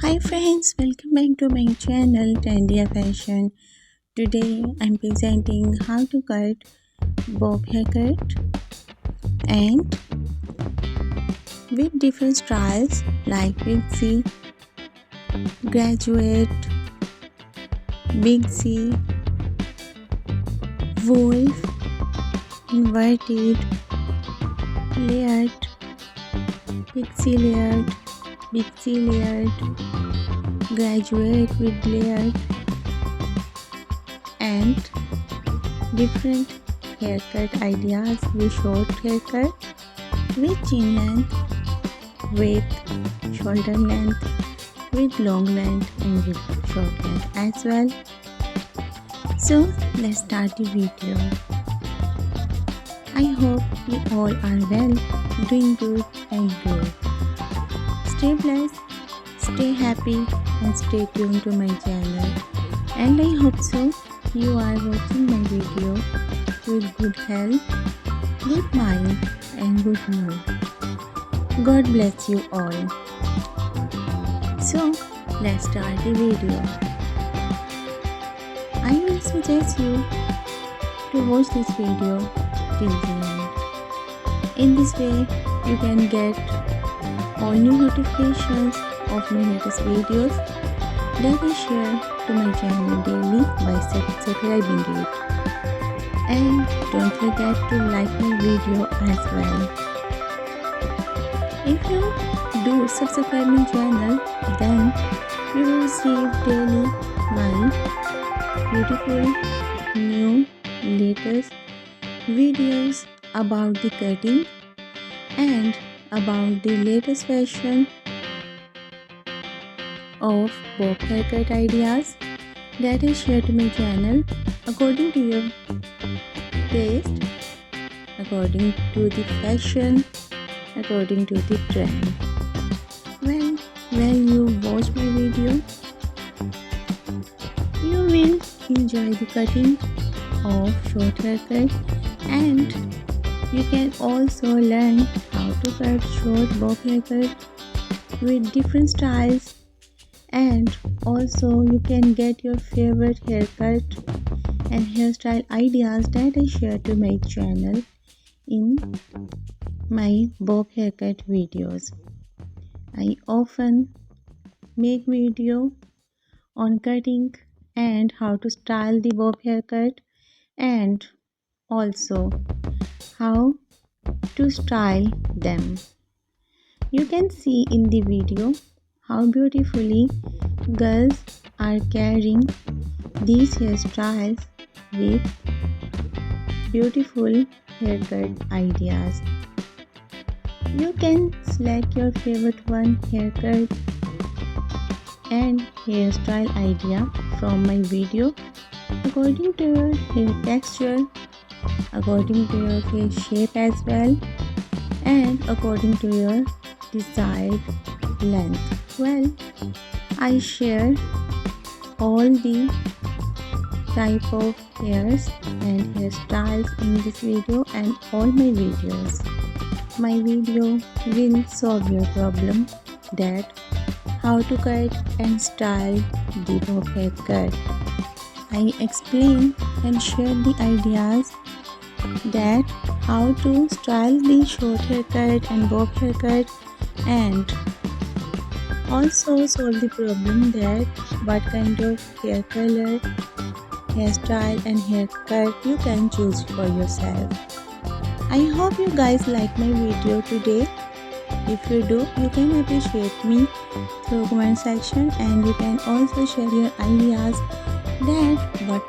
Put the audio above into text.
Hi friends, welcome back to my channel Trendy Fashion. Today I'm presenting how to cut bob haircut and with different styles like Pixie, graduate, Pixie, wolf, inverted, layered, Pixie layered, Pixie layered, graduate with layered, and different haircut ideas with short haircut, with chin length, with shoulder length, with long length and with short length as well. So let's start the video. I hope you all are well, doing good and good. Stay blessed, stay happy and stay tuned to my channel. And I hope so you are watching my video with good health, good mind and good mood. God bless you all. So let's start the video. I will suggest you to watch this video till the end. In this way you can get all new notifications of my latest videos that I share to my channel daily by subscribing it. And don't forget to like my video as well. If you do subscribe my channel, then you will receive daily my beautiful new latest videos about the cutting and about the latest fashion of bob haircut ideas that I share to my channel according to your taste, according to the fashion, according to the trend. When you watch my video, you will enjoy the cutting of short haircut, and you can also learn how to cut short bob haircut with different styles, and also you can get your favorite haircut and hairstyle ideas that I share to my channel in my bob haircut videos. I often make video on cutting and how to style the bob haircut, and also how to style them. You can see in the video how beautifully girls are carrying these hairstyles with beautiful haircut ideas. You can select your favorite one haircut and hairstyle idea from my video according to your hair texture, according to your face shape as well, and according to your desired length. Well, I share all the type of hairs and hairstyles in this video and all my videos. My video will solve your problem that how to cut and style the bob haircut. I explain and share the ideas that how to style the short haircut and bob haircut, and also solve the problem that what kind of hair color, hairstyle and haircut you can choose for yourself. I hope you guys like my video today. If you do, you can appreciate me through comment section, and you can also share your ideas that what